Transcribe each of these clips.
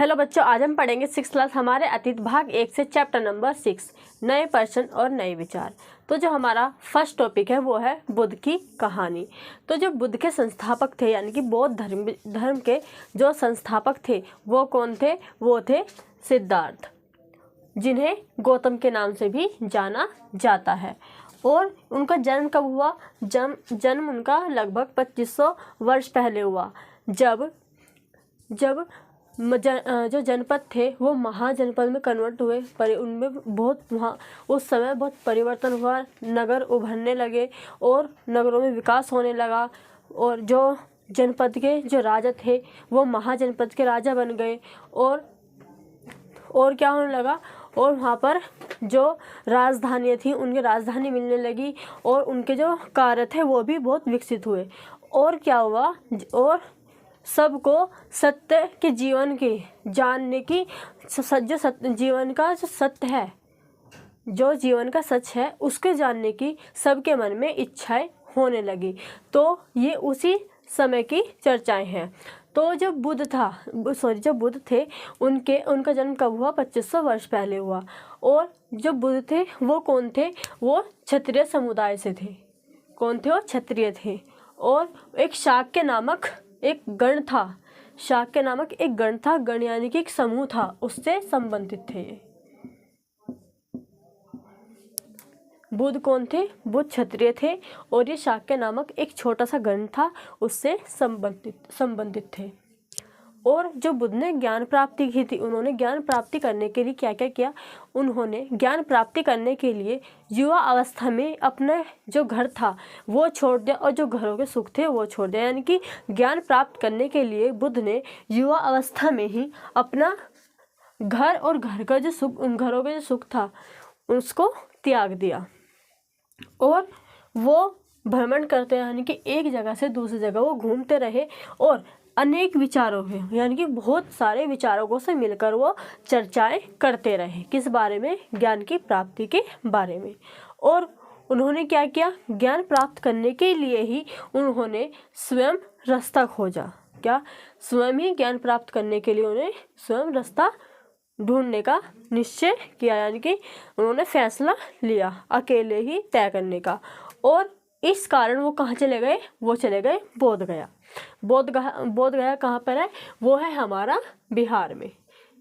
Hello बच्चों, आज हम पढ़ेंगे 6th क्लास हमारे अतीत भाग 1 से चैप्टर नंबर 6 नए प्रश्न और नए विचार। तो जो हमारा फर्स्ट टॉपिक है वो है बुद्ध की कहानी। तो जो बुद्ध के संस्थापक थे यानी कि बौद्ध धर्म के जो संस्थापक थे वो कौन थे? वो थे सिद्धार्थ, जिन्हें गौतम के नाम से भी जाना जाता है। और उनका जन्म कब हुआ? जन्म उनका लगभग 2500 वर्ष पहले हुआ, जब जो जनपद थे वो महाजनपद में कन्वर्ट हुए। पर उनमें वहाँ उस समय बहुत परिवर्तन हुआ, नगर उभरने लगे और नगरों में विकास होने लगा। और जो जनपद के जो राजा थे वो महाजनपद के राजा बन गए। और क्या होने लगा, और वहाँ पर जो राजधानियाँ थी उनकी राजधानी मिलने लगी और उनके जो कार्य थे वो भी बहुत विकसित हुए। और क्या हुआ, और सबको सत्य के जीवन के जानने की जीवन का जो सत्य है, जो जीवन का सच है उसके जानने की सबके मन में इच्छाएं होने लगी। तो ये उसी समय की चर्चाएं हैं। तो जब बुद्ध थे उनका जन्म कब हुआ? 2500 वर्ष पहले हुआ। और जो बुद्ध थे वो कौन थे? वो क्षत्रिय समुदाय से थे। कौन थे? वो क्षत्रिय थे। और एक शाक्य नामक एक गण था। शाक्य नामक एक गण था, गण यानी कि एक समूह था, उससे संबंधित थे ये। बुद्ध कौन थे? बुद्ध क्षत्रिय थे और ये शाक्य नामक एक छोटा सा गण था, उससे संबंधित थे। और जो बुद्ध ने ज्ञान प्राप्ति की थी, उन्होंने ज्ञान प्राप्ति करने के लिए क्या क्या किया? उन्होंने ज्ञान प्राप्ति करने के लिए युवा अवस्था में अपना जो घर था वो छोड़ दिया और जो घरों के सुख थे वो छोड़ दिया। यानी कि ज्ञान प्राप्त करने के लिए बुद्ध ने युवा अवस्था में ही अपना घर और घर का जो सुख, घरों का जो सुख था उसको त्याग दिया। और वो भ्रमण करते यानी कि एक जगह से दूसरी जगह वो घूमते रहे और अनेक विचारों में यानी कि बहुत सारे विचारकों से मिलकर वो चर्चाएं करते रहे। किस बारे में? ज्ञान की प्राप्ति के बारे में। और उन्होंने क्या किया? ज्ञान प्राप्त करने के लिए ही उन्होंने स्वयं रास्ता खोजा। क्या? स्वयं ही ज्ञान प्राप्त करने के लिए उन्हें स्वयं रास्ता ढूंढने का निश्चय किया, यानी कि उन्होंने फैसला लिया अकेले ही तय करने का। और इस कारण वो कहाँ चले गए? वो चले गए बोध गया। बोध गया कहाँ पर है? वो है हमारा बिहार में।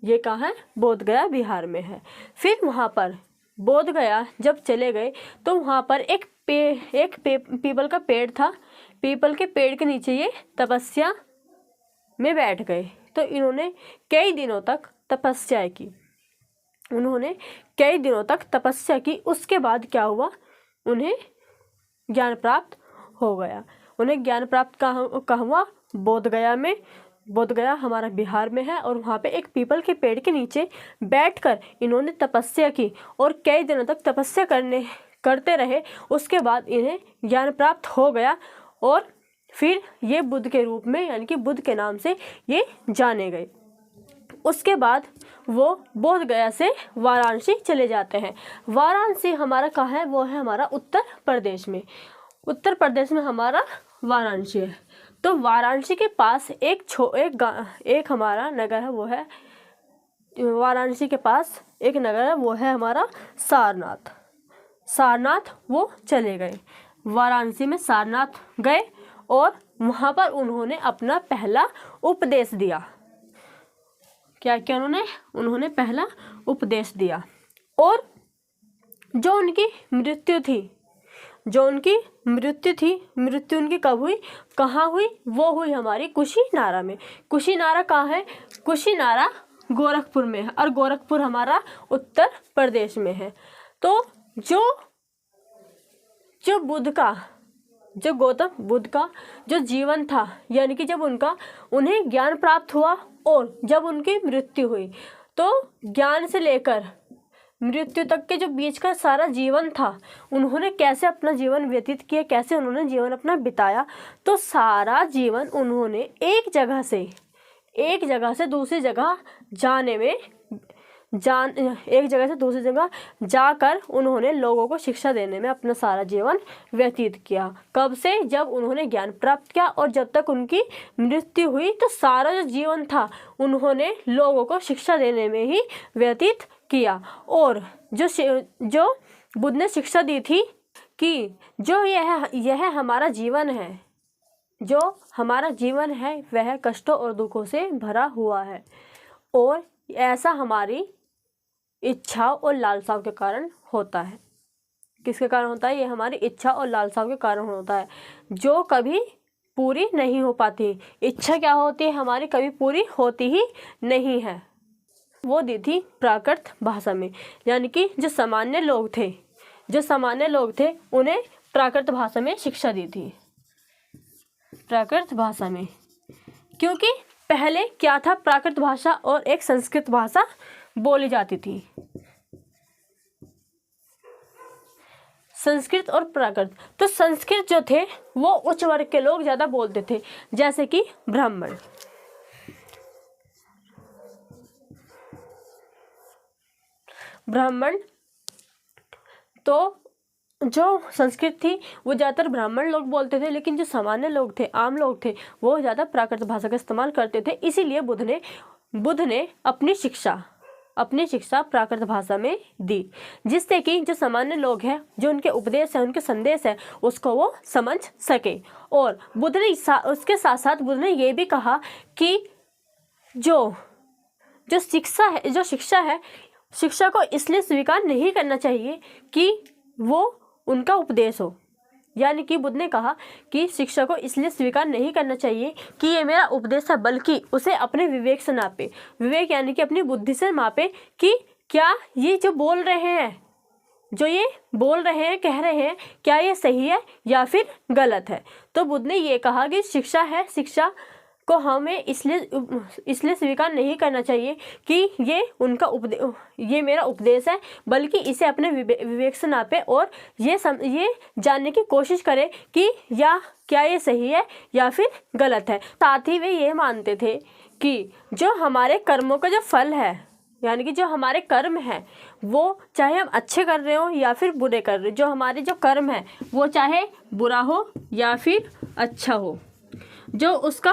ये कहाँ है? बोध गया बिहार में है। फिर वहाँ पर बोध गया जब चले गए तो वहाँ पर एक पीपल का पेड़ था। पीपल के पेड़ के नीचे ये तपस्या में बैठ गए। तो इन्होंने कई दिनों तक तपस्या की। उसके बाद क्या हुआ? उन्हें ज्ञान प्राप्त हो गया। उन्हें ज्ञान प्राप्त कहाँ हुआ? बोध गया में। बोध गया हमारा बिहार में है। और वहाँ पे एक पीपल के पेड़ के नीचे बैठकर इन्होंने तपस्या की और कई दिनों तक तपस्या करते रहे। उसके बाद इन्हें ज्ञान प्राप्त हो गया और फिर ये बुद्ध के रूप में यानी कि बुद्ध के नाम से ये जाने गए। उसके बाद वो बोध गया से वाराणसी चले जाते हैं। वाराणसी हमारा कहाँ है? वो है हमारा उत्तर प्रदेश में। उत्तर प्रदेश में हमारा वाराणसी है। तो वाराणसी के पास एक हमारा नगर है, वो है वाराणसी के पास एक नगर है, वो है हमारा सारनाथ। वो चले गए वाराणसी में, सारनाथ गए और वहाँ पर उन्होंने अपना पहला उपदेश दिया। क्या उन्होंने पहला उपदेश दिया। और जो उनकी मृत्यु उनकी कब हुई? कहाँ हुई? वो हुई हमारी कुशीनारा में। कुशीनारा कहाँ है? कुशीनारा गोरखपुर में है और गोरखपुर हमारा उत्तर प्रदेश में है। तो जो गौतम बुद्ध का जो जीवन था यानी कि जब उन्हें ज्ञान प्राप्त हुआ और जब उनकी मृत्यु हुई, तो ज्ञान से लेकर मृत्यु तक के जो बीच का सारा जीवन था उन्होंने कैसे अपना जीवन व्यतीत किया, कैसे उन्होंने जीवन अपना बिताया। तो सारा जीवन उन्होंने एक जगह से दूसरी जगह जाने में एक जगह से दूसरी जगह जाकर उन्होंने लोगों को शिक्षा देने में अपना सारा जीवन व्यतीत किया। कब से? जब उन्होंने ज्ञान प्राप्त किया और जब तक उनकी मृत्यु हुई, तो सारा जो जीवन था उन्होंने लोगों को शिक्षा देने में ही व्यतीत किया। और जो बुद्ध ने शिक्षा दी थी कि जो यह हमारा जीवन है, जो हमारा जीवन है वह कष्टों और दुखों से भरा हुआ है, और ऐसा हमारी इच्छाओं और लालसाओं के कारण होता है। किसके कारण होता है? ये हमारी इच्छा और लालसाओं के कारण होता है, जो कभी पूरी नहीं हो पाती। इच्छा क्या होती है? हमारी कभी पूरी होती ही नहीं है। वो दी थी प्राकृत भाषा में, यानी कि जो सामान्य लोग थे उन्हें प्राकृत भाषा में शिक्षा दी थी। प्राकृत भाषा में, क्योंकि पहले क्या था? प्राकृत भाषा और एक संस्कृत भाषा बोली जाती थी। संस्कृत और प्राकृत। तो संस्कृत जो थे वो उच्च वर्ग के लोग ज्यादा बोलते थे, जैसे कि ब्राह्मण। तो जो संस्कृत थी वो ज़्यादातर ब्राह्मण लोग बोलते थे, लेकिन जो सामान्य लोग थे, आम लोग थे, वो ज़्यादा प्राकृत भाषा का इस्तेमाल करते थे। इसीलिए बुद्ध ने अपनी शिक्षा प्राकृत भाषा में दी, जिससे कि जो सामान्य लोग हैं, जो उनके उपदेश है, उनके संदेश है, उसको वो समझ सके। और बुद्ध ने उसके साथ साथ बुद्ध ने ये भी कहा कि जो शिक्षा है, शिक्षा को इसलिए स्वीकार नहीं करना चाहिए कि वो उनका उपदेश हो। यानी कि बुद्ध ने कहा कि शिक्षा को इसलिए स्वीकार नहीं करना चाहिए कि ये मेरा उपदेश है, बल्कि उसे अपने विवेक से नापे। विवेक यानी कि अपनी बुद्धि से मापे कि क्या ये जो बोल रहे हैं, कह रहे हैं, क्या ये सही है या फिर गलत है। तो बुद्ध ने ये कहा कि शिक्षा को हमें इसलिए स्वीकार नहीं करना चाहिए कि ये मेरा उपदेश है, बल्कि इसे अपने विवेक से नापे और ये जानने की कोशिश करे कि क्या ये सही है या फिर गलत है। साथ ही वे ये मानते थे कि जो हमारे कर्मों का जो फल है, यानी कि जो हमारे कर्म है, वो चाहे हम अच्छे कर रहे हो या फिर बुरे कर रहे हो, जो हमारे जो कर्म है वो चाहे बुरा हो या फिर अच्छा हो, जो उसका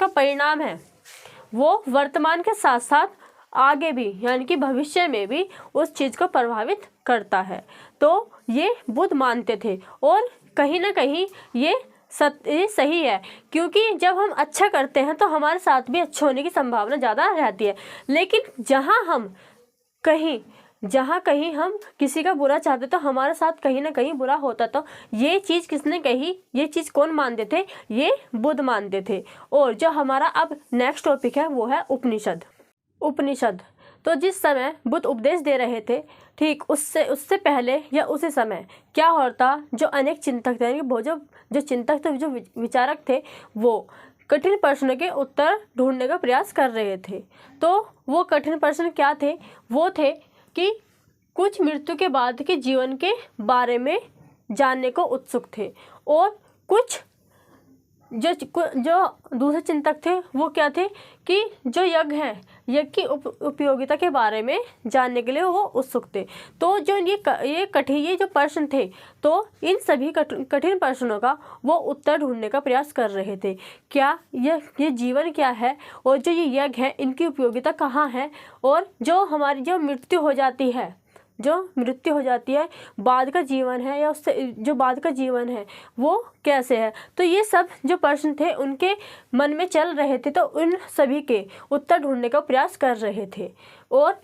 परिणाम है वो वर्तमान के साथ साथ आगे भी, यानी कि भविष्य में भी उस चीज़ को प्रभावित करता है। तो ये बुद्ध मानते थे, और कहीं ना कहीं ये सही है, क्योंकि जब हम अच्छा करते हैं तो हमारे साथ भी अच्छा होने की संभावना ज़्यादा रहती है। लेकिन जहाँ कहीं हम किसी का बुरा चाहते तो हमारे साथ कहीं ना कहीं बुरा होता। तो ये चीज़ किसने कही? ये चीज़ कौन मानते थे? ये बुद्ध मानते थे। और जो हमारा अब नेक्स्ट टॉपिक है वो है उपनिषद। तो जिस समय बुद्ध उपदेश दे रहे थे, ठीक उससे पहले या उसी समय क्या होता, जो अनेक चिंतक थे, जो चिंतक थे, जो विचारक थे, वो कठिन प्रश्नों के उत्तर ढूंढने का प्रयास कर रहे थे। तो वो कठिन प्रश्न क्या थे? वो थे कि कुछ मृत्यु के बाद के जीवन के बारे में जानने को उत्सुक थे, और कुछ जो दूसरे चिंतक थे वो क्या थे कि जो यज्ञ की उपयोगिता के बारे में जानने के लिए वो उत्सुक थे। तो जो ये जो प्रश्न थे, तो इन सभी कठिन प्रश्नों का वो उत्तर ढूंढने का प्रयास कर रहे थे। क्या ये जीवन क्या है, और जो ये यज्ञ है इनकी उपयोगिता कहाँ है, और जो हमारी जो मृत्यु हो जाती है बाद का जीवन है, या उससे जो बाद का जीवन है वो कैसे है। तो ये सब जो प्रश्न थे उनके मन में चल रहे थे, तो उन सभी के उत्तर ढूंढने का प्रयास कर रहे थे। और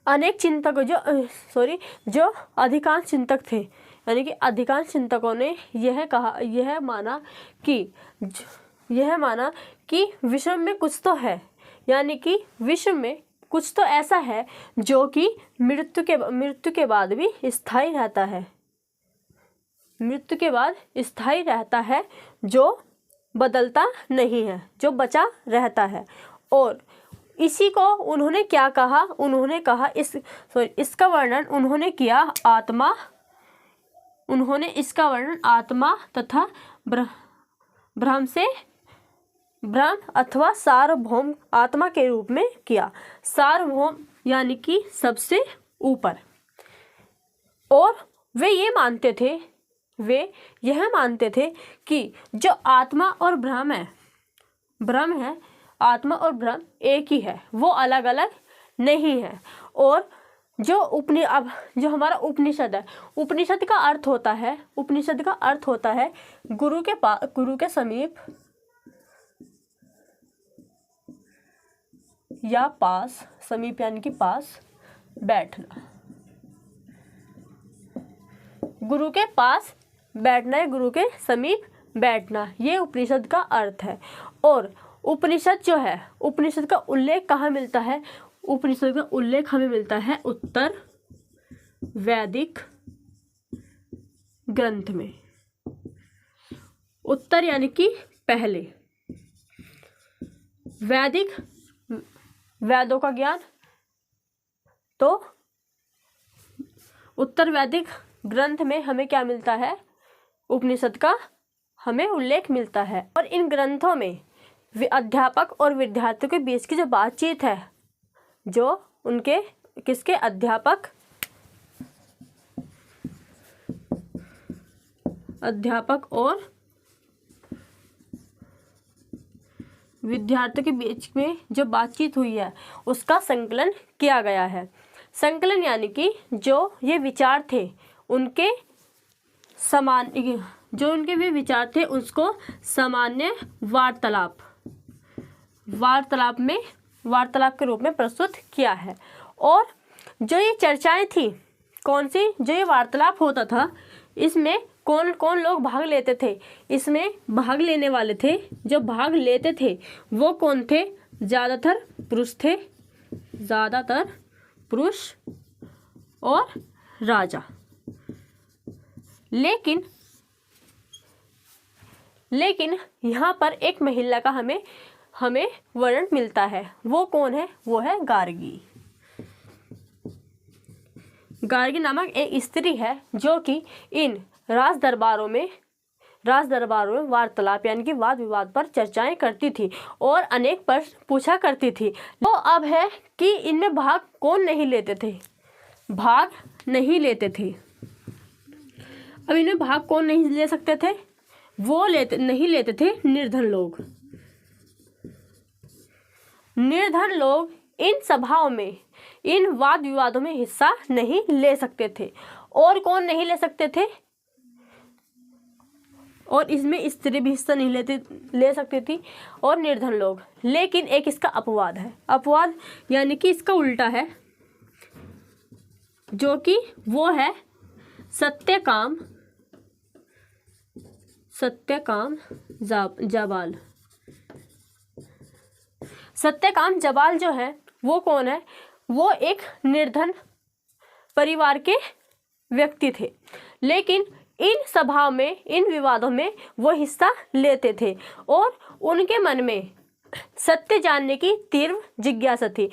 अनेक चिंतक जो अधिकांश चिंतक थे, यानी कि अधिकांश चिंतकों ने यह माना कि विश्व में कुछ तो है, यानी कि विश्व में कुछ तो ऐसा है जो कि मृत्यु के बाद भी स्थायी रहता है। मृत्यु के बाद स्थायी रहता है, जो बदलता नहीं है, जो बचा रहता है। और इसी को उन्होंने क्या कहा? उन्होंने कहा इसका वर्णन उन्होंने किया आत्मा तथा ब्रह्म से ब्रह्म अथवा सार्वभौम आत्मा के रूप में किया। सार्वभौम यानी कि सबसे ऊपर। और वे यह मानते थे कि जो आत्मा और ब्रह्म है, आत्मा और ब्रह्म एक ही है, वो अलग अलग नहीं है। और जो हमारा उपनिषद है, उपनिषद का अर्थ होता है गुरु के समीप या पास, समीप यानी कि पास बैठना, गुरु के पास बैठना है, गुरु के समीप बैठना, ये उपनिषद का अर्थ है। और उपनिषद जो है, उपनिषद का उल्लेख कहाँ मिलता है? उपनिषद का उल्लेख हमें मिलता है उत्तर वैदिक ग्रंथ में। उत्तर यानी कि पहले, वैदिक वेदों का ज्ञान, तो उत्तर वैदिक ग्रंथ में हमें क्या मिलता है? उपनिषद का हमें उल्लेख मिलता है। और इन ग्रंथों में अध्यापक और विद्यार्थियों के बीच की जो बातचीत है, जो उनके किसके अध्यापक और विद्यार्थियों के बीच में जो बातचीत हुई है, उसका संकलन किया गया है। संकलन यानी कि जो ये विचार थे उनके समान, जो उनके वे विचार थे उसको सामान्य वार्तालाप के रूप में प्रस्तुत किया है। और जो ये चर्चाएं थी, कौन सी, जो ये वार्तालाप होता था, इसमें कौन कौन लोग भाग लेते थे? इसमें भाग लेने वाले थे, जो भाग लेते थे वो कौन थे? ज़्यादातर पुरुष और राजा। लेकिन यहाँ पर एक महिला का हमें वर्णन मिलता है। वो कौन है? वो है गार्गी। गार्गी नामक एक स्त्री है जो कि इन राज दरबारों में वार्तालाप यानी कि वाद विवाद पर चर्चाएं करती थी और अनेक प्रश्न पूछा करती थी। तो अब है कि इनमें भाग कौन नहीं लेते थे? अब इनमें भाग कौन नहीं ले सकते थे? नहीं लेते थे निर्धन लोग इन सभाओं में, इन वाद विवादों में हिस्सा नहीं ले सकते थे। और कौन नहीं ले सकते थे? और इसमें स्त्री भी हिस्सा नहीं ले सकती थी और निर्धन लोग। लेकिन एक इसका अपवाद है। अपवाद यानी कि इसका उल्टा है, जो कि वो है सत्यकाम जाबाल। सत्यकाम जाबाल जो है वो कौन है? वो एक निर्धन परिवार के व्यक्ति थे, लेकिन इन सभाओं में, इन विवादों में वो हिस्सा लेते थे और उनके मन में सत्य जानने की तीव्र जिज्ञासा थी,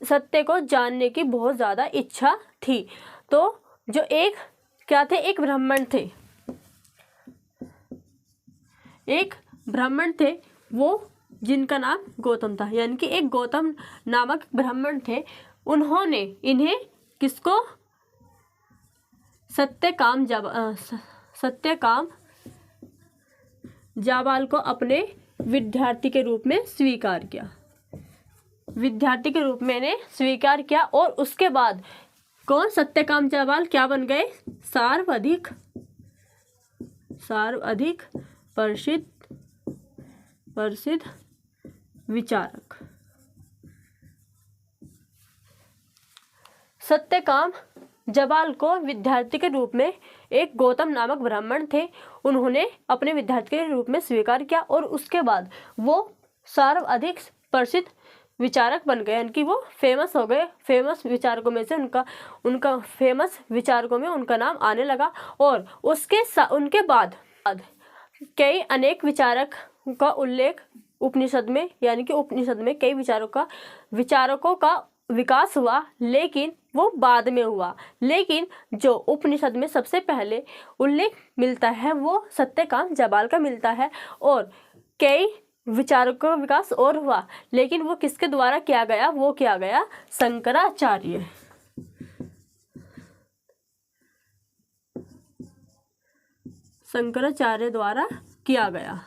सत्य को जानने की बहुत ज़्यादा इच्छा थी। तो जो एक एक ब्राह्मण थे, वो जिनका नाम गौतम था, यानी कि एक गौतम नामक ब्राह्मण थे। उन्होंने इन्हें किसको? सत्यकाम जाबाल को अपने विद्यार्थी के रूप में स्वीकार किया। और उसके बाद कौन? सत्यकाम जाबाल क्या बन गए? सर्वाधिक प्रसिद्ध विचारक। सत्यकाम जाबाल को विद्यार्थी के रूप में एक गौतम नामक ब्राह्मण थे, उन्होंने अपने विद्यार्थी के रूप में स्वीकार किया और उसके बाद वो सर्वाधिक प्रसिद्ध विचारक बन गए, यानी कि वो फेमस हो गए। फेमस विचारकों में से उनका नाम आने लगा। और उनके बाद कई अनेक विचारक का उल्लेख उपनिषद में, यानी कि उपनिषद में कई विचारकों का विकास हुआ, लेकिन वो बाद में हुआ। लेकिन जो उपनिषद में सबसे पहले उल्लेख मिलता है वो सत्यकाम जाबाल का मिलता है। और कई विचारों का विकास और हुआ, लेकिन वो किसके द्वारा किया गया, वो किया गया शंकराचार्य। शंकराचार्य द्वारा किया गया।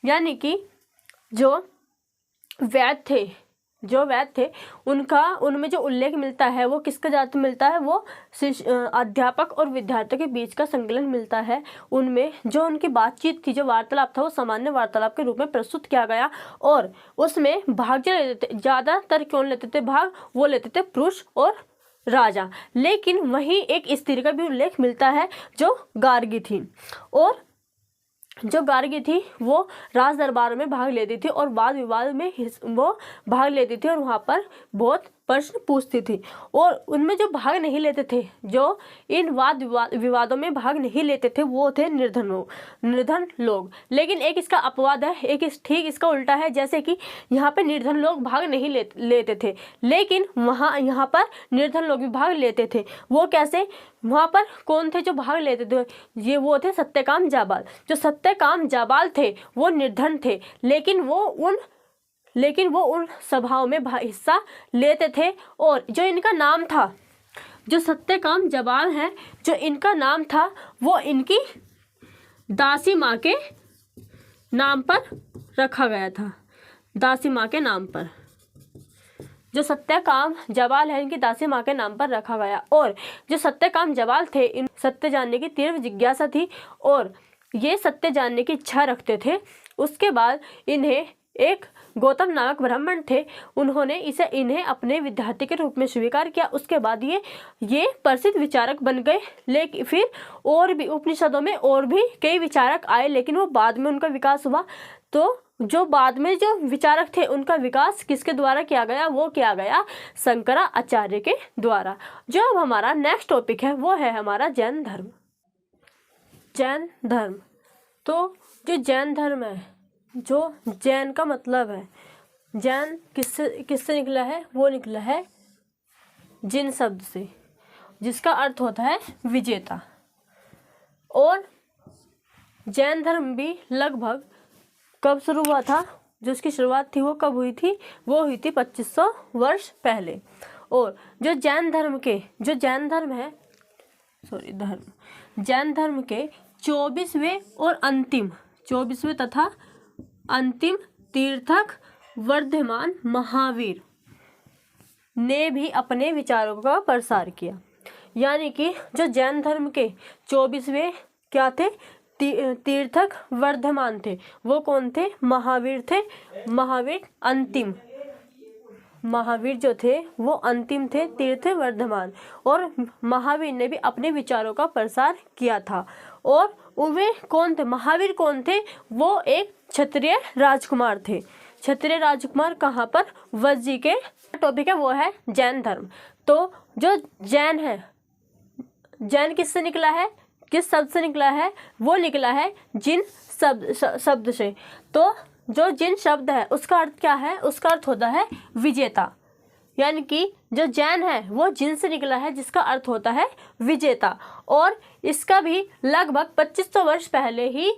यानी कि जो वैद्य थे उनमें जो उल्लेख मिलता है वो किसके जात में मिलता है, वो अध्यापक और विद्यार्थियों के बीच का संकलन मिलता है। उनमें जो उनकी बातचीत थी, जो वार्तालाप था, वो सामान्य वार्तालाप के रूप में प्रस्तुत किया गया और उसमें भाग जो लेते थे, ज़्यादातर कौन लेते थे भाग, वो लेते थे पुरुष और राजा। लेकिन वहीं एक स्त्री का भी उल्लेख मिलता है जो गार्गी थी, और जो गार्गी थी वो राज दरबार में भाग लेती थी और वाद विवाद में वो भाग लेती थी और वहाँ पर बहुत प्रश्न पूछती थी। और उनमें जो भाग नहीं लेते थे, जो इन वाद विवादों में भाग नहीं लेते थे, वो थे निर्धन लोग। लेकिन एक इसका अपवाद है, एक ठीक इसका उल्टा है। जैसे कि यहाँ पे निर्धन लोग भाग नहीं लेते थे, लेकिन यहाँ पर निर्धन लोग भी भाग लेते थे। वो कैसे, वहाँ पर कौन थे जो भाग लेते थे, ये वो थे सत्यकाम जाबाल। जो सत्यकाम जाबाल थे वो निर्धन थे, लेकिन वो उन सभाओं में हिस्सा लेते थे। और जो इनका नाम था, जो सत्यकाम जाबाल है, जो इनका नाम था वो इनकी दासी माँ के नाम पर रखा गया था। दासी माँ के नाम पर जो सत्यकाम जाबाल है, इनकी दासी माँ के नाम पर रखा गया। और जो सत्यकाम जाबाल थे, इन सत्य जानने की तीव्र जिज्ञासा थी और ये सत्य जानने की इच्छा रखते थे। उसके बाद इन्हें एक गौतम नामक ब्राह्मण थे, उन्होंने इन्हें अपने विद्यार्थी के रूप में स्वीकार किया। उसके बाद ये प्रसिद्ध विचारक बन गए। लेकिन फिर और भी उपनिषदों में और भी कई विचारक आए, लेकिन वो बाद में उनका विकास हुआ। तो जो बाद में जो विचारक थे उनका विकास किसके द्वारा किया गया, वो किया गया शंकराचार्य के द्वारा। जो अब हमारा नेक्स्ट टॉपिक है वो है हमारा जैन धर्म। जैन धर्म, तो जो जैन धर्म है, जो जैन का मतलब है, जैन किससे निकला है, वो निकला है जिन शब्द से, जिसका अर्थ होता है विजेता। और जैन धर्म भी लगभग कब शुरू हुआ था, जो इसकी शुरुआत थी वो कब हुई थी, वो हुई थी 2500 वर्ष पहले। और जो जैन धर्म के 24वें और अंतिम तथा अंतिम तीर्थक वर्धमान महावीर ने भी अपने विचारों का प्रसार किया। यानी कि जो जैन धर्म के 24वें क्या थे, तीर्थक वर्धमान थे, वो कौन थे, महावीर थे। महावीर जो थे वो अंतिम थे, तीर्थ वर्धमान। और महावीर ने भी अपने विचारों का प्रसार किया था। और वे कौन थे, महावीर कौन थे, वो एक क्षत्रिय राजकुमार थे। क्षत्रिय राजकुमार कहाँ पर, वज्जी के। टॉपिक है वो है जैन धर्म। तो जो जैन है, जैन किससे निकला है, किस शब्द से निकला है, वो निकला है जिन शब्द से। तो जो जिन शब्द है उसका अर्थ क्या है, उसका अर्थ होता है विजेता। यानी कि जो जैन है वो जिन से निकला है, जिसका अर्थ होता है विजेता। और इसका भी लगभग 2500 वर्ष पहले ही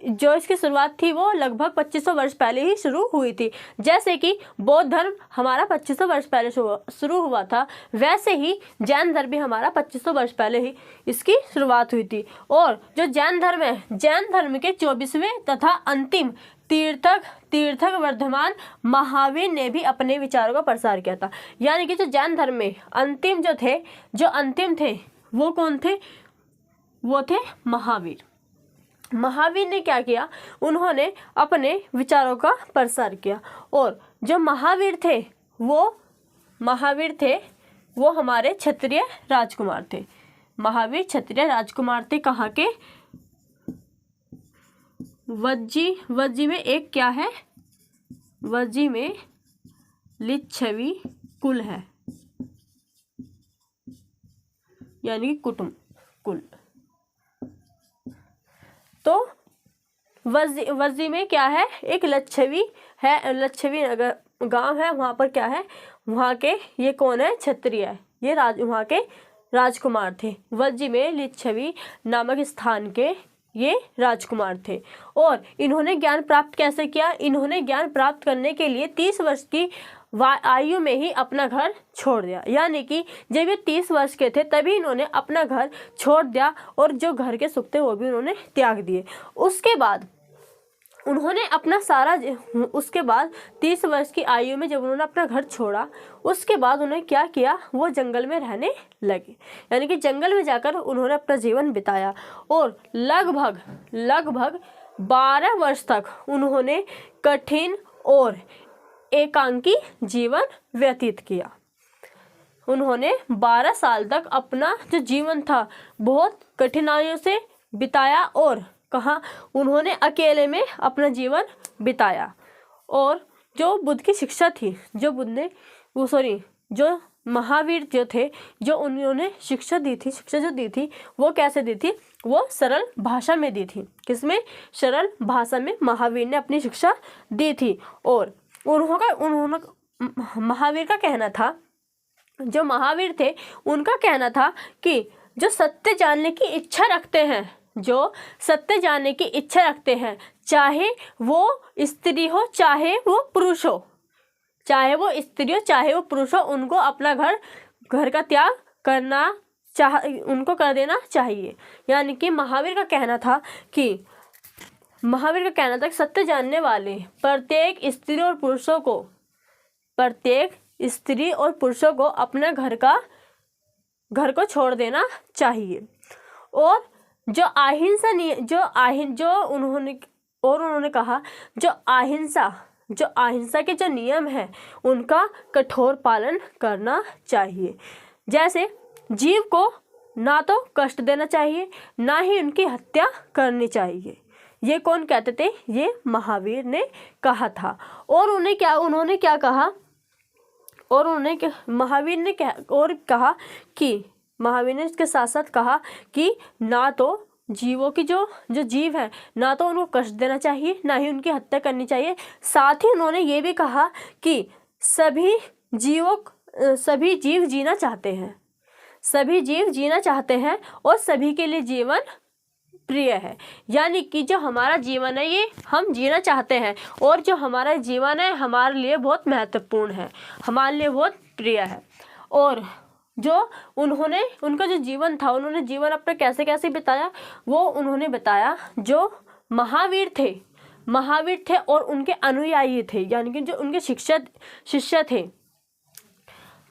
जो इसकी शुरुआत थी वो लगभग 2500 वर्ष पहले ही शुरू हुई थी। जैसे कि बौद्ध धर्म हमारा 2500 वर्ष पहले शुरू हुआ था, वैसे ही जैन धर्म भी हमारा 2500 वर्ष पहले ही इसकी शुरुआत हुई थी। और जो जैन धर्म है, जैन धर्म के 24वें तथा अंतिम तीर्थक वर्धमान महावीर ने भी अपने विचारों का प्रसार किया था। यानी कि जो जैन धर्म में जो अंतिम थे वो कौन थे, वो थे महावीर। महावीर ने क्या किया, उन्होंने अपने विचारों का प्रसार किया। और जो महावीर थे वो हमारे क्षत्रिय राजकुमार थे। महावीर क्षत्रिय राजकुमार थे। कहाँ के, वज्जी में एक क्या है, वज्जी में लिच्छवी कुल है, यानी कुटुंब कुल। तो वज्जी में क्या है, एक लिच्छवी है, लिच्छवी गांव है, वहाँ पर क्या है, वहाँ के ये कौन है, क्षत्रिय है, ये वहाँ के राजकुमार थे। वज्जी में लिच्छवी नामक स्थान के ये राजकुमार थे। और इन्होंने ज्ञान प्राप्त कैसे किया? इन्होंने ज्ञान प्राप्त करने के लिए 30 वर्ष की आयु में ही अपना घर छोड़ दिया। यानी कि जब ये 30 वर्ष के थे तभी इन्होंने अपना घर छोड़ दिया और जो घर के सुख थे वो भी उन्होंने त्याग दिए। उसके बाद उन्होंने अपना उसके बाद 30 वर्ष की आयु में जब उन्होंने अपना घर छोड़ा, उसके बाद उन्होंने क्या किया? वो जंगल में रहने लगे। यानी कि जंगल में जाकर उन्होंने अपना जीवन बिताया और लगभग 12 वर्ष तक उन्होंने कठिन और एकांकी जीवन व्यतीत किया। उन्होंने 12 साल तक अपना जो जीवन था बहुत कठिनाइयों से बिताया और कहाँ? उन्होंने अकेले में अपना जीवन बिताया। और जो बुद्ध की शिक्षा थी, जो महावीर जो थे, जो उन्होंने शिक्षा जो दी थी वो कैसे दी थी? वो सरल भाषा में दी थी। किसमें? सरल भाषा में महावीर ने अपनी शिक्षा दी थी। और उन्होंने महावीर का कहना था, जो महावीर थे उनका कहना था कि जो सत्य जानने की इच्छा रखते हैं, चाहे वो स्त्री हो चाहे वो पुरुष हो, उनको अपना घर का त्याग कर देना चाहिए। यानी कि महावीर का कहना था कि सत्य जानने वाले प्रत्येक स्त्री और पुरुषों को अपना घर को छोड़ देना चाहिए। और उन्होंने कहा जो अहिंसा के जो नियम है उनका कठोर पालन करना चाहिए। जैसे जीव को ना तो कष्ट देना चाहिए, ना ही उनकी हत्या करनी चाहिए। ये कौन कहते थे? ये महावीर ने कहा था। और उन्होंने क्या कहा? और महावीर ने इसके साथ साथ कहा कि ना तो जीवों की जो जीव है, ना तो उनको कष्ट देना चाहिए, ना ही उनकी हत्या करनी चाहिए। साथ ही उन्होंने ये भी कहा कि सभी जीव जीना चाहते हैं और सभी के लिए जीवन प्रिय है। यानी कि जो हमारा जीवन है ये हम जीना चाहते हैं और जो हमारा जीवन है हमारे लिए बहुत महत्वपूर्ण है, हमारे लिए बहुत प्रिय है। और जो उनका जो जीवन था, उन्होंने जीवन अपना कैसे कैसे बिताया वो उन्होंने बताया। जो महावीर थे और उनके अनुयायी थे, यानी कि जो उनके शिष्य थे,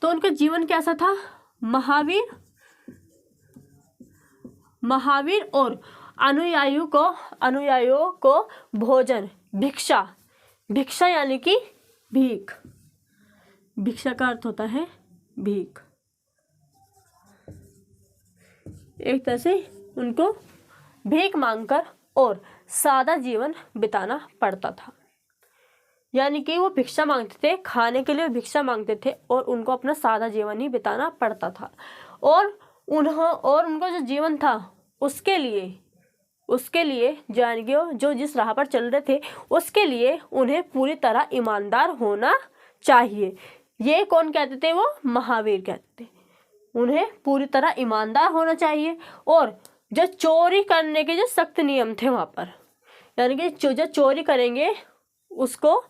तो उनका जीवन कैसा था? महावीर और अनुयायियों को भोजन, भिक्षा यानी कि भिक्षा का अर्थ होता है भीख। एक तरह से उनको भीख मांगकर और सादा जीवन बिताना पड़ता था। यानी कि वो भिक्षा मांगते थे, खाने के लिए भिक्षा मांगते थे और उनको अपना सादा जीवन ही बिताना पड़ता था। और उनका जो जीवन था उसके लिए जो जिस राह पर चल रहे थे उसके लिए उन्हें पूरी तरह ईमानदार होना चाहिए। ये कौन कहते थे? वो महावीर कहते थे। उन्हें पूरी तरह ईमानदार होना चाहिए। और जो चोरी करने के जो सख्त नियम थे वहाँ पर, यानी कि जो चोरी करेंगे उसको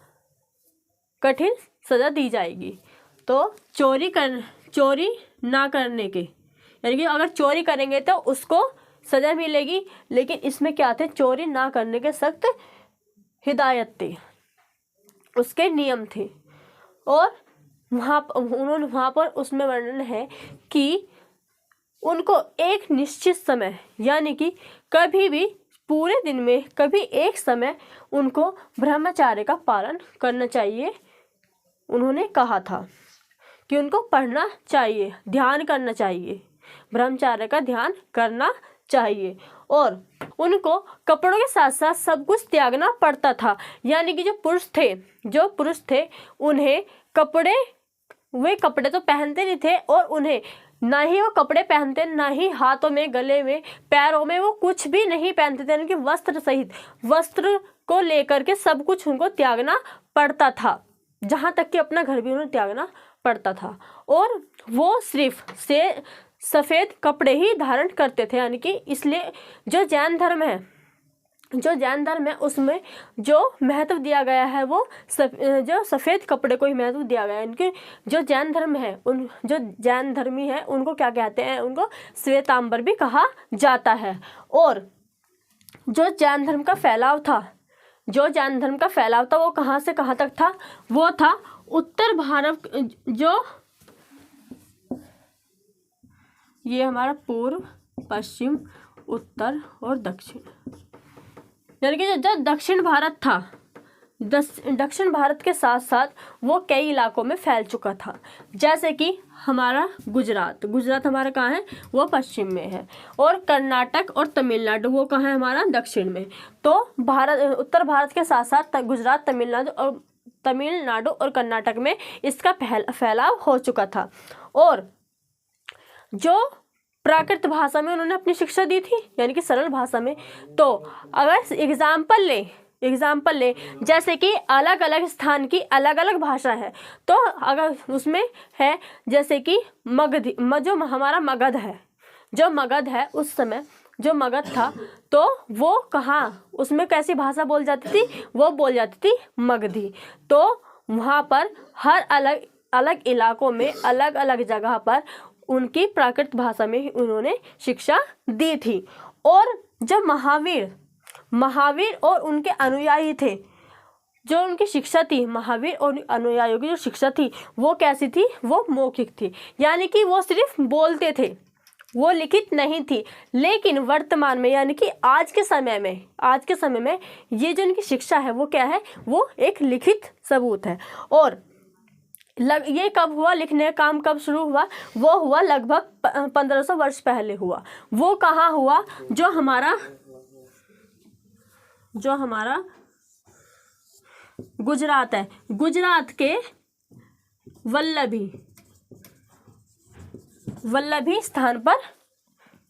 कठिन सजा दी जाएगी। तो चोरी ना करने के, यानी कि अगर चोरी करेंगे तो उसको सजा मिलेगी, लेकिन इसमें क्या थे? चोरी ना करने के सख्त हिदायत थे, उसके नियम थे। और वहाँ पर उसमें वर्णन है कि उनको एक निश्चित समय, यानी कि कभी भी पूरे दिन में कभी एक समय उनको ब्रह्मचर्य का पालन करना चाहिए। उन्होंने कहा था कि उनको पढ़ना चाहिए, ध्यान करना चाहिए, ब्रह्मचर्य का ध्यान करना चाहिए। और उनको कपड़ों के साथ साथ सब कुछ त्यागना पड़ता था। यानी कि जो पुरुष थे उन्हें वे कपड़े तो पहनते नहीं थे और उन्हें ना ही वो कपड़े पहनते, ना ही हाथों में, गले में, पैरों में वो कुछ भी नहीं पहनते थे। यानी कि वस्त्र सहित वस्त्र को लेकर के सब कुछ उनको त्यागना पड़ता था, जहाँ तक कि अपना घर भी उन्हें त्यागना पड़ता था और वो सिर्फ से सफ़ेद कपड़े ही धारण करते थे। यानी कि इसलिए जो जैन धर्म है उसमें जो महत्व दिया गया है वो जो सफ़ेद कपड़े को ही महत्व दिया गया है। इनके जो जैन धर्म है उन जो जैन धर्मी है उनको क्या कहते हैं, उनको श्वेतांबर भी कहा जाता है। और जो जैन धर्म का फैलाव था वो कहाँ से कहाँ तक था, वो था उत्तर भारत, जो ये हमारा पूर्व, पश्चिम, उत्तर और दक्षिण, यानी कि जो दक्षिण भारत था, दक्षिण भारत के साथ साथ वो कई इलाकों में फैल चुका था। जैसे कि हमारा गुजरात हमारा कहाँ है, वो पश्चिम में है, और कर्नाटक और तमिलनाडु वो कहाँ है, हमारा दक्षिण में। तो उत्तर भारत के साथ साथ गुजरात, तमिलनाडु और कर्नाटक में इसका फैलाव हो चुका था। और जो प्राकृत भाषा में उन्होंने अपनी शिक्षा दी थी, यानी कि सरल भाषा में। तो अगर एग्जाम्पल ले जैसे कि अलग अलग स्थान की अलग अलग भाषा है, तो अगर उसमें है जैसे कि मगधी, जो हमारा मगध है उस समय जो मगध था, तो वो कहाँ, उसमें कैसी भाषा बोल जाती थी, वो बोल जाती थी मगधी। तो वहाँ पर हर अलग अलग इलाकों में अलग अलग जगह पर उनकी प्राकृत भाषा में उन्होंने शिक्षा दी थी। और जब महावीर और उनके अनुयायी थे, जो उनकी शिक्षा थी, महावीर और अनुयायियों की जो शिक्षा थी वो कैसी थी, वो मौखिक थी, यानी कि वो सिर्फ बोलते थे, वो लिखित नहीं थी। लेकिन वर्तमान में यानी कि आज के समय में ये जो इनकी शिक्षा है वो क्या है, वो एक लिखित सबूत है। और ये कब हुआ, लिखने का काम कब शुरू हुआ, वो हुआ लगभग 1500 वर्ष पहले हुआ। वो कहाँ हुआ, जो हमारा गुजरात है, गुजरात के वल्लभी स्थान पर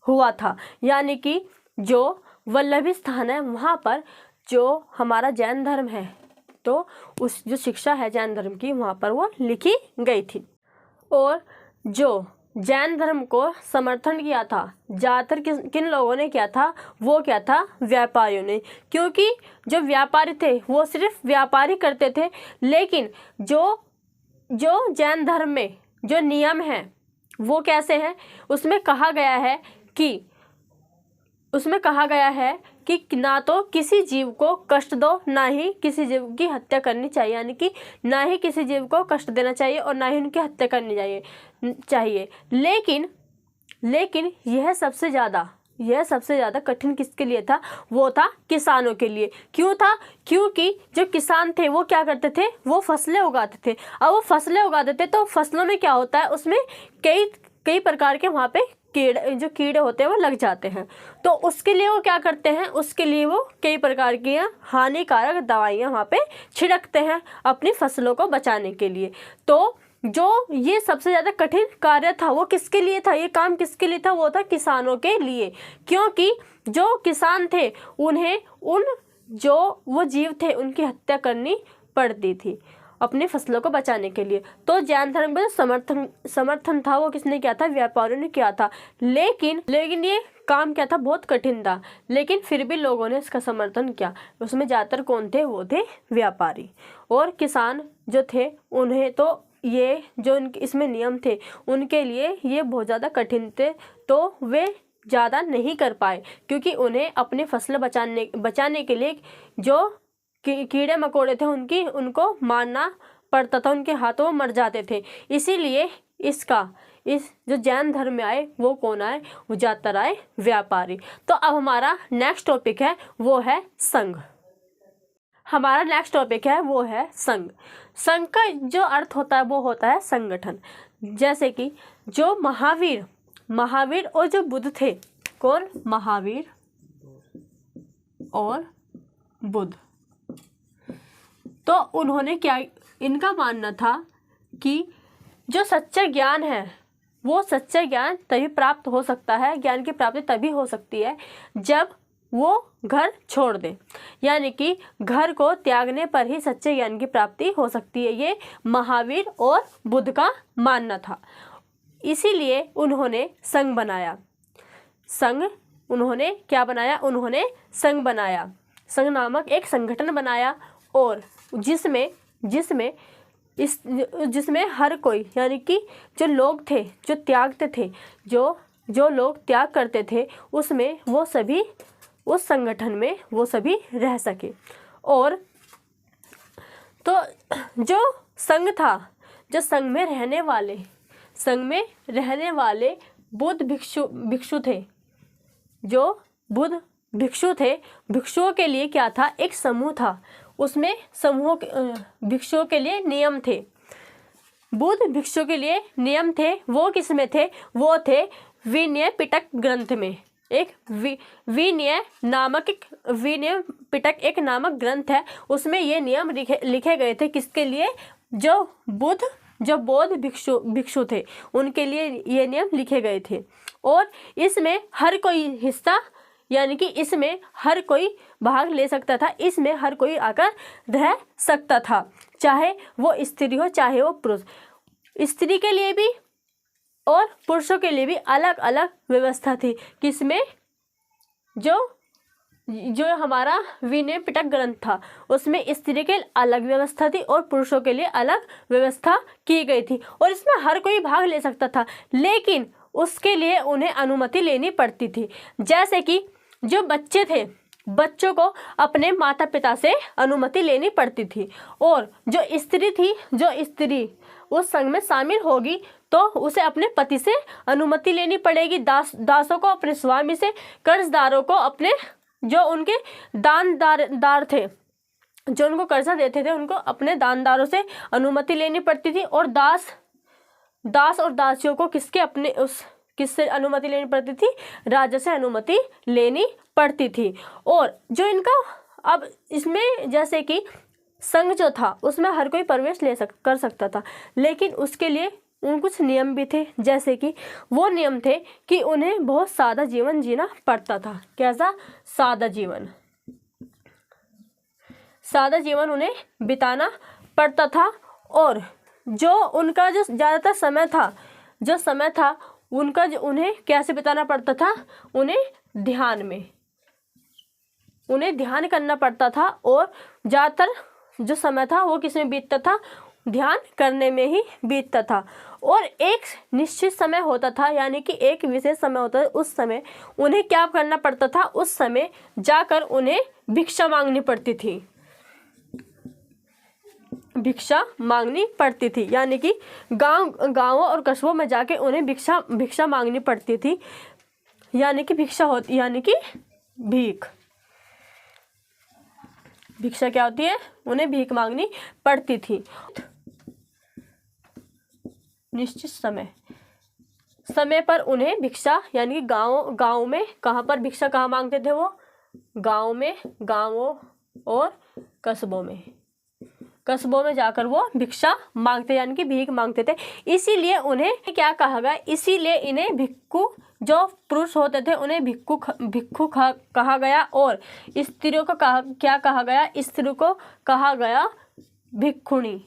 हुआ था। यानी कि जो वल्लभी स्थान है वहाँ पर जो हमारा जैन धर्म है, तो उस जो शिक्षा है जैन धर्म की वहाँ पर वो लिखी गई थी। और जो जैन धर्म को समर्थन किया था ज़्यादातर किन लोगों ने किया था, वो क्या था, व्यापारियों ने। क्योंकि जो व्यापारी थे वो सिर्फ व्यापारी करते थे। लेकिन जो जैन धर्म में जो नियम है वो कैसे हैं, उसमें कहा गया है कि ना तो किसी जीव को कष्ट दो, ना ही किसी जीव की हत्या करनी चाहिए। यानी कि ना ही किसी जीव को कष्ट देना चाहिए और ना ही उनकी हत्या करनी चाहिए। लेकिन यह सबसे ज़्यादा कठिन किसके लिए था, वो था किसानों के लिए। क्यों था, क्योंकि जो किसान थे वो क्या करते थे, वो फसलें उगाते थे। अब वो फसलें उगाते थे तो फसलों में क्या होता है, उसमें कई प्रकार के वहाँ पे कीड़े होते हैं वो लग जाते हैं। तो उसके लिए वो क्या करते हैं, उसके लिए वो कई प्रकार की हानिकारक दवाइयाँ वहाँ पे छिड़कते हैं अपनी फसलों को बचाने के लिए। तो जो ये सबसे ज़्यादा कठिन कार्य था वो किसके लिए था, ये काम किसके लिए था, वो था किसानों के लिए। क्योंकि जो किसान थे उन्हें जो वो जीव थे उनकी हत्या करनी पड़ती थी अपनी फसलों को बचाने के लिए। तो जैन धर्म का समर्थन था वो किसने किया था, व्यापारियों ने किया था। लेकिन ये काम क्या था, बहुत कठिन था। लेकिन फिर भी लोगों ने इसका समर्थन किया। उसमें ज़्यादातर कौन थे, वो थे व्यापारी। और किसान जो थे उन्हें तो ये जो इसमें नियम थे उनके लिए ये बहुत ज़्यादा कठिन थे, तो वे ज़्यादा नहीं कर पाए। क्योंकि उन्हें अपनी फसलें बचाने के लिए जो कीड़े मकोड़े थे उनको मारना पड़ता था, उनके हाथों मर जाते थे। इसीलिए इस जो जैन धर्म में आए वो कौन आए, वो ज़्यादातर आए व्यापारी। तो अब हमारा नेक्स्ट टॉपिक है वो है संघ। संघ का जो अर्थ होता है वो होता है संगठन। जैसे कि जो महावीर और जो बुद्ध थे, कौन, महावीर और बुद्ध, तो उन्होंने क्या, इनका मानना था कि जो सच्चा ज्ञान है वो सच्चा ज्ञान तभी प्राप्त हो सकता है, ज्ञान की प्राप्ति तभी हो सकती है जब वो घर छोड़ दे, यानी कि घर को त्यागने पर ही सच्चे ज्ञान की प्राप्ति हो सकती है। ये महावीर और बुद्ध का मानना था। इसीलिए उन्होंने संघ बनाया। संघ उन्होंने क्या बनाया? उन्होंने संघ बनाया, संघ नामक एक संगठन बनाया, और जिसमें हर कोई, यानी कि जो लोग थे जो त्यागते थे, जो लोग त्याग करते थे, उसमें वो सभी उस संगठन में वो सभी रह सके। और तो जो संघ था, जो संघ में रहने वाले बुद्ध भिक्षु थे, जो बुद्ध भिक्षु थे, भिक्षुओं के लिए क्या था? एक समूह था। उसमें भिक्षुओं के लिए नियम थे। बुद्ध भिक्षु के लिए नियम थे, वो किस में थे? वो थे विनय पिटक ग्रंथ में। एक विनय पिटक एक नामक ग्रंथ है, उसमें ये नियम लिखे गए थे। किसके लिए? जो बौद्ध भिक्षु थे, उनके लिए ये नियम लिखे गए थे। और इसमें हर कोई हिस्सा, यानी कि इसमें हर कोई भाग ले सकता था, इसमें हर कोई आकर रह सकता था, चाहे वो स्त्री हो चाहे वो पुरुष। स्त्री के लिए भी और पुरुषों के लिए भी अलग अलग व्यवस्था थी। किसमें? जो हमारा विनय पिटक ग्रंथ था, उसमें स्त्री के लिए अलग व्यवस्था थी और पुरुषों के लिए अलग व्यवस्था की गई थी। और इसमें हर कोई भाग ले सकता था, लेकिन उसके लिए उन्हें अनुमति लेनी पड़ती थी। जैसे कि जो बच्चे थे, बच्चों को अपने माता पिता से अनुमति लेनी पड़ती थी। और जो स्त्री उस संघ में शामिल होगी तो उसे अपने पति से अनुमति लेनी पड़ेगी, दासों को अपने स्वामी से, कर्जदारों को अपने जो उनके दानदार थे, जो उनको कर्जा देते थे, उनको अपने दानदारों से अनुमति लेनी पड़ती थी। और दास और दासियों को किससे अनुमति लेनी पड़ती थी? राजा से अनुमति लेनी पड़ती थी। और जो इनका अब इसमें जैसे कि संघ जो था, उसमें हर कोई प्रवेश कर सकता था, लेकिन उसके लिए कुछ नियम भी थे। जैसे कि वो नियम थे कि उन्हें बहुत सादा जीवन जीना पड़ता था। कैसा? सादा जीवन उन्हें बिताना पड़ता था। और जो उनका जो ज़्यादातर समय था उनका उन्हें कैसे बिताना पड़ता था? उन्हें ध्यान करना पड़ता था। और ज़्यादातर जो समय था वो किस में बीतता था? ध्यान करने में ही बीतता था। और एक निश्चित समय होता था, यानी कि एक विशेष समय होता था, उस समय उन्हें क्या करना पड़ता था? उस समय जाकर उन्हें भिक्षा मांगनी पड़ती थी, यानी कि गांवों और कस्बों में जाके उन्हें भिक्षा मांगनी पड़ती थी, यानी कि भिक्षा क्या होती है? उन्हें भीख मांगनी पड़ती थी। निश्चित समय पर उन्हें भिक्षा, यानी कि गाँव में कहाँ पर भिक्षा कहाँ मांगते थे? वो गाँवों और कस्बों में जाकर वो भिक्षा मांगते, यानी कि भीख मांगते थे। इसीलिए उन्हें क्या कहा गया? इसीलिए इन्हें भिक्खु, जो पुरुष होते थे उन्हें भिक्खु कहा गया, और स्त्रियों को क्या कहा गया? स्त्रियों को कहा गया भिक्खुणी।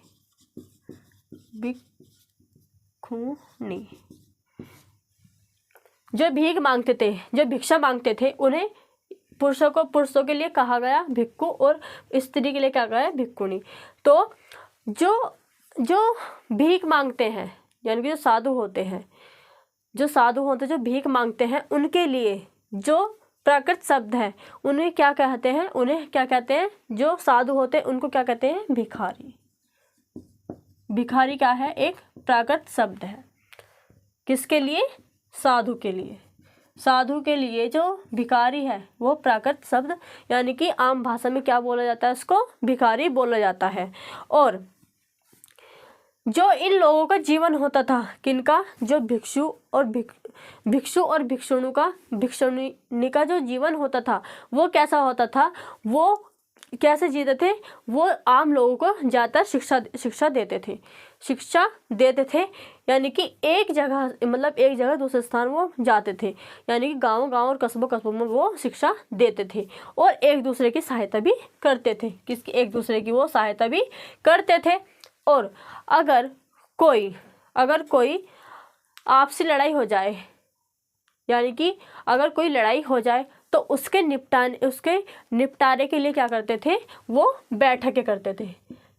जो भीख मांगते थे, जो भिक्षा मांगते थे, उन्हें पुरुषों के लिए कहा गया भिक्खु और स्त्री के लिए क्या गया? भिक्खुणी। तो जो भीख मांगते हैं, यानी कि जो साधु होते हैं, जो भीख मांगते हैं, उनके लिए जो प्राकृत शब्द है उन्हें क्या कहते हैं? जो साधु होते हैं उनको क्या कहते हैं? भिखारी क्या है? एक प्राकृत शब्द है। किसके लिए? साधु के लिए जो भिखारी है वो प्राकृत शब्द, यानी कि आम भाषा में क्या बोला जाता है? उसको भिखारी बोला जाता है। और जो इन लोगों का जीवन होता था, किनका? जो भिक्षु और भिक्षुणी का जो जीवन होता था वो कैसा होता था? वो कैसे जीते थे, वो आम लोगों को ज़्यादातर शिक्षा देते थे। यानी कि एक जगह दूसरे स्थान वो जाते थे, यानी कि गाँव और कस्बों में वो शिक्षा देते थे और एक दूसरे की सहायता भी करते थे। एक दूसरे की वो सहायता भी करते थे। और अगर कोई आपसी लड़ाई हो जाए, यानी कि अगर कोई लड़ाई हो जाए तो उसके निपटारे के लिए क्या करते थे, वो बैठकें करते थे।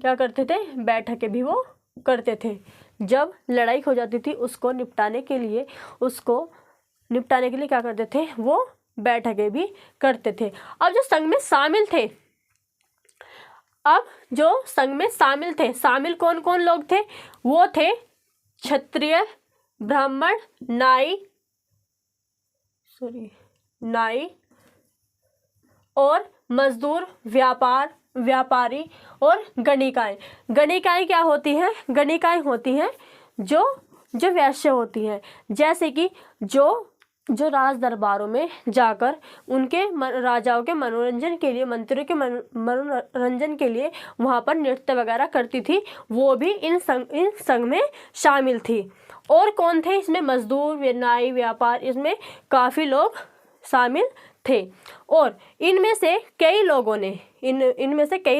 क्या करते थे, बैठकें भी वो करते थे। जब लड़ाई हो जाती थी उसको निपटाने के लिए क्या करते थे, वो बैठकें भी करते थे। अब जो संघ में शामिल थे, शामिल कौन कौन लोग थे, वो थे क्षत्रिय, ब्राह्मण, नाई और मजदूर, व्यापारी और गणिकाएं। गणिकाएं क्या होती हैं, गणिकाएं होती हैं जो वैश्य होती हैं। जैसे कि जो राज दरबारों में जाकर उनके राजाओं के मनोरंजन के लिए, मंत्रियों के मनोरंजन के लिए वहाँ पर नृत्य वगैरह करती थी, वो भी इन संघ में शामिल थी। और कौन थे इसमें, मजदूर, नाई, व्यापार, इसमें काफ़ी लोग शामिल थे। और इनमें से कई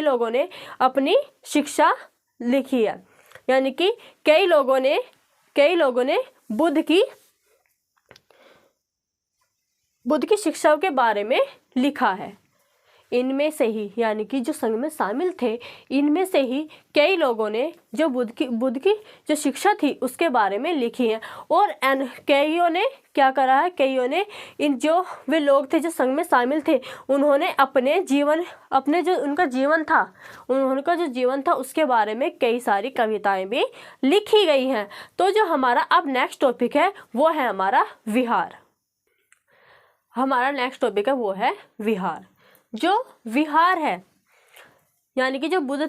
लोगों ने अपनी शिक्षा लिखी है, यानी कि कई लोगों ने बुद्ध की शिक्षाओं के बारे में लिखा है। इनमें से ही, यानी कि जो संघ में शामिल थे, इनमें से ही कई लोगों ने जो बुद्ध की जो शिक्षा थी उसके बारे में लिखी है। और कईयों ने क्या करा है, वे लोग थे जो संघ में शामिल थे, उन्होंने उनका जो जीवन था उसके बारे में कई सारी कविताएं भी लिखी गई हैं। तो जो हमारा अब नेक्स्ट टॉपिक है वो है हमारा विहार। जो विहार है, यानी कि जो बुद्ध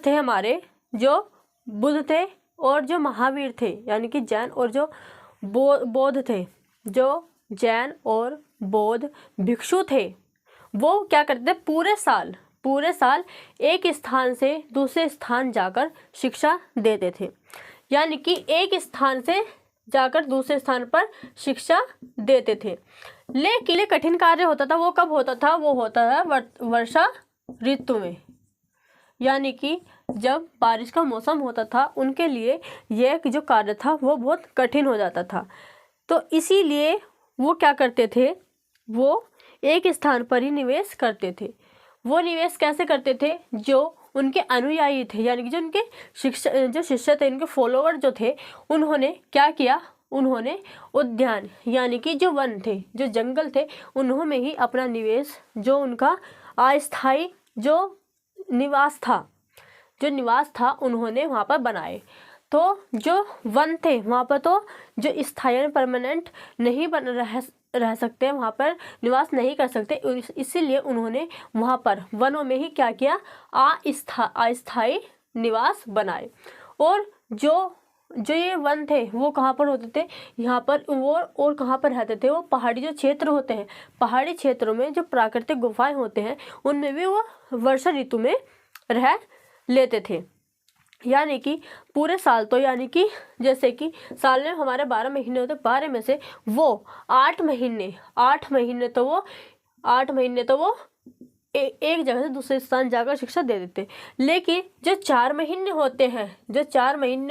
थे और जो महावीर थे, यानी कि जैन और जो बौद्ध थे, जो जैन और बौद्ध भिक्षु थे, वो क्या करते थे, पूरे साल एक स्थान से दूसरे स्थान जाकर शिक्षा देते थे। यानी कि एक स्थान से जाकर दूसरे स्थान पर शिक्षा देते थे। लेकिन कठिन कार्य होता था, वो कब होता था, वो होता था वर्षा ऋतु में। यानी कि जब बारिश का मौसम होता था उनके लिए यह जो कार्य था वो बहुत कठिन हो जाता था। तो इसीलिए वो क्या करते थे, वो एक स्थान पर ही निवेश करते थे। वो निवेश कैसे करते थे, जो उनके अनुयायी थे, यानी कि जो शिष्य थे, उनके फॉलोवर जो थे, उन्होंने क्या किया, उन्होंने उद्यान, यानी कि जो वन थे, जो जंगल थे, उन्होंने ही अपना निवेश, जो उनका अस्थायी जो निवास था उन्होंने वहाँ पर बनाए। तो जो वन थे वहाँ पर तो जो स्थायी परमानेंट नहीं रह सकते, वहाँ पर निवास नहीं कर सकते, इसीलिए उन्होंने वहाँ पर वनों में ही क्या किया, अस्थायी निवास बनाए। और जो ये वन थे वो कहाँ पर होते थे, यहाँ पर वो, और कहाँ पर रहते थे, वो पहाड़ी जो क्षेत्र होते हैं, पहाड़ी क्षेत्रों में जो प्राकृतिक गुफाएं होते हैं उनमें भी वो वर्षा ऋतु में रह लेते थे। यानी कि पूरे साल, तो यानी कि जैसे कि साल में हमारे 12 महीने होते, 12 में से वो 8 महीने तो वो एक जगह से दूसरे स्थान जाकर शिक्षा दे देते। लेकिन जो 4 महीने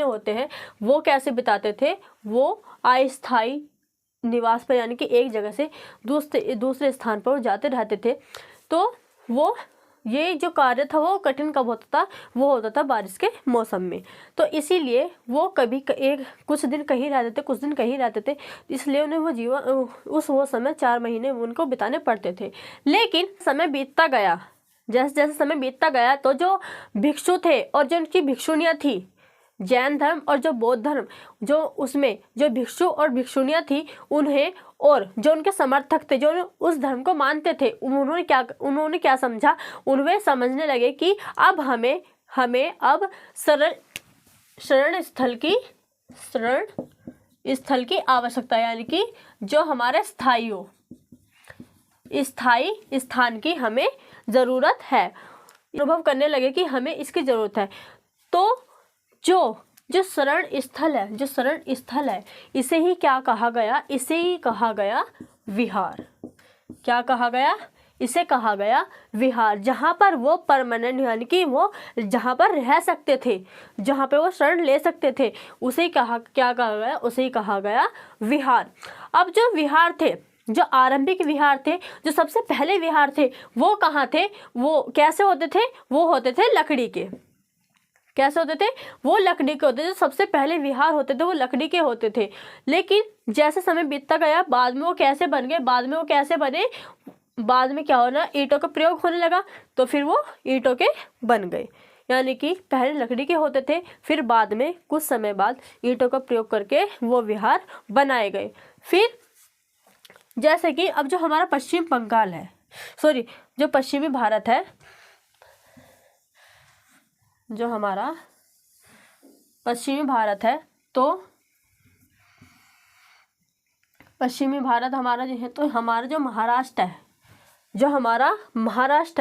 होते हैं वो कैसे बिताते थे, वो अस्थायी निवास पर, यानी कि एक जगह से दूसरे स्थान पर जाते रहते थे। तो वो ये जो कार्य था वो कठिन कब होता था, वो होता था बारिश के मौसम में। तो इसीलिए वो कभी कुछ दिन कहीं रहते थे, कुछ दिन कहीं रहते थे, इसलिए उन्हें वो समय 4 महीने उनको बिताने पड़ते थे। लेकिन समय बीतता गया, जैसे समय बीतता गया, तो जो भिक्षु थे और जो उनकी भिक्षुनियाँ थी, जैन धर्म और जो बौद्ध धर्म, जो उसमें जो भिक्षु और भिक्षुनियाँ थी, उन्हें और जो उनके समर्थक थे, जो उस धर्म को मानते थे, उन्होंने क्या समझा, उन्हें समझने लगे कि अब हमें अब शरण स्थल की आवश्यकता है, यानी कि जो हमारे स्थायी स्थान की हमें ज़रूरत है। अनुभव करने लगे कि हमें इसकी ज़रूरत है। तो जो शरण स्थल है इसे ही क्या कहा गया, इसे ही कहा गया विहार। क्या कहा गया, इसे कहा गया विहार। जहाँ पर वो परमानेंट यानी कि वो जहाँ पर रह सकते थे, जहाँ पे वो शरण ले सकते थे, उसे ही क्या कहा गया, उसे ही कहा गया विहार। अब जो विहार थे, जो आरंभिक विहार थे, जो सबसे पहले विहार थे, वो कहाँ थे, वो कैसे होते थे, वो होते थे लकड़ी के। कैसे होते थे, वो लकड़ी के होते थे। जो सबसे पहले विहार होते थे वो लकड़ी के होते थे। लेकिन जैसे समय बीतता गया, बाद में वो कैसे बन गए, बाद में क्या होना, ईंटों का प्रयोग होने लगा, तो फिर वो ईंटों के बन गए। यानी कि पहले लकड़ी के होते थे, फिर बाद में कुछ समय बाद ईंटों का प्रयोग करके वो विहार बनाए गए। फिर जैसे कि अब जो हमारा पश्चिमी भारत है, जो हमारा पश्चिमी भारत है, तो पश्चिमी भारत हमारा जो है, तो हमारा जो महाराष्ट्र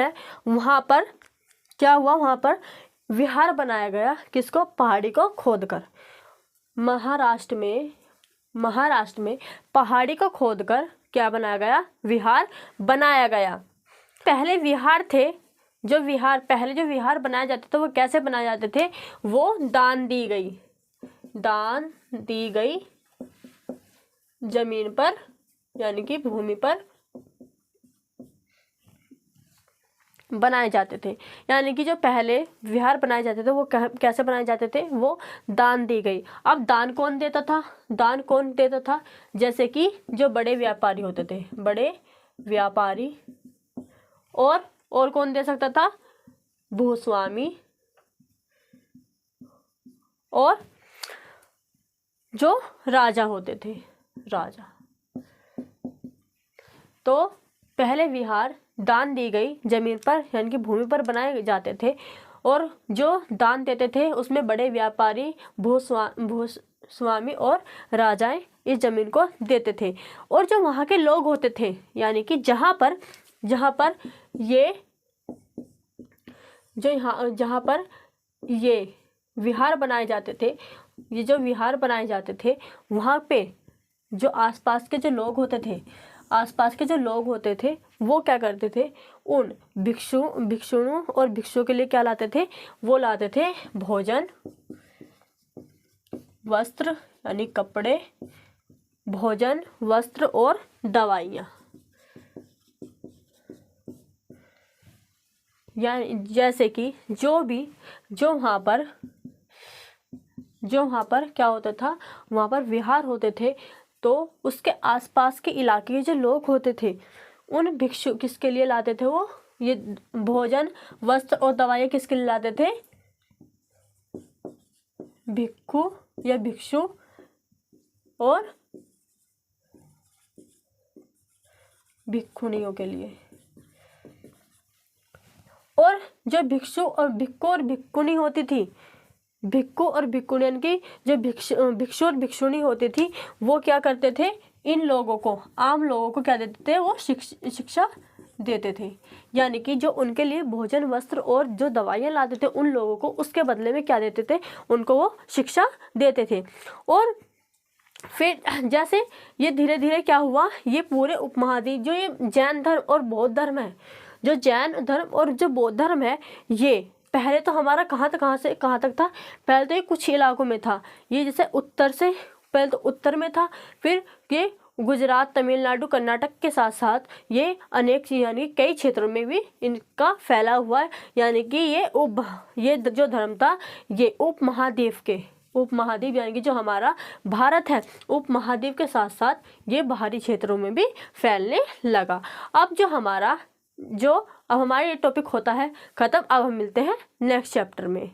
है, वहाँ पर क्या हुआ, वहाँ पर विहार बनाया गया। किसको, पहाड़ी को खोदकर। महाराष्ट्र में पहाड़ी को खोदकर क्या बनाया गया, विहार बनाया गया। पहले जो विहार बनाए जाते थे वो कैसे बनाए जाते थे, वो दान दी गई जमीन पर यानी कि भूमि पर बनाए जाते थे। यानी कि जो पहले विहार बनाए जाते थे वो कैसे बनाए जाते थे, वो दान दी गई। अब दान कौन देता था, जैसे कि जो बड़े व्यापारी होते थे, और कौन दे सकता था, भूस्वामी, और जो राजा होते थे, तो पहले विहार दान दी गई जमीन पर यानी कि भूमि पर बनाए जाते थे, और जो दान देते थे उसमें बड़े व्यापारी, भूस्वामी और राजाएं इस जमीन को देते थे। और जो वहाँ के लोग होते थे, यानी कि जहाँ पर ये विहार बनाए जाते थे, वहाँ पे जो आसपास के जो लोग होते थे वो क्या करते थे, उन भिक्षुओं और भिक्षुओं के लिए क्या लाते थे, वो लाते थे भोजन, वस्त्र यानी कपड़े, भोजन, वस्त्र और दवाइयाँ। यानी जैसे कि जो वहाँ पर क्या होता था, वहाँ पर विहार होते थे, तो उसके आसपास के इलाके के जो लोग होते थे, उन भिक्षु किसके लिए लाते थे, वो ये भोजन, वस्त्र और दवाइयाँ किसके लिए लाते थे, भिक्षु या भिक्षु और भिक्षुणियों के लिए। और जो भिक्षु और भिक्षुणी होती थी, भिक्षु और भिक्षुणी यानी कि जो भिक्षु और भिक्षुणी होती थी, वो क्या करते थे, इन लोगों को, आम लोगों को क्या देते थे, वो शिक्षा देते थे। यानी कि जो उनके लिए भोजन, वस्त्र और जो दवाइयाँ लाते थे उन लोगों को, उसके बदले में क्या देते थे, उनको वो शिक्षा देते थे। और फिर जैसे ये धीरे धीरे क्या हुआ, ये पूरे उपमहाद्वीप, जो ये जैन धर्म और बौद्ध धर्म है, जो जैन धर्म और जो बौद्ध धर्म है, ये पहले तो हमारा कहाँ से कहाँ तक था, पहले तो ये कुछ इलाकों में था। ये जैसे पहले तो उत्तर में था, फिर ये गुजरात, तमिलनाडु, कर्नाटक के साथ साथ ये अनेक यानी कई क्षेत्रों में भी इनका फैला हुआ है। यानी कि ये जो धर्म था, ये उपमहाद्वीप यानी कि जो हमारा भारत है, उपमहाद्वीप के साथ साथ ये बाहरी क्षेत्रों में भी फैलने लगा। अब हमारा ये टॉपिक होता है खत्म। अब हम मिलते हैं नेक्स्ट चैप्टर में।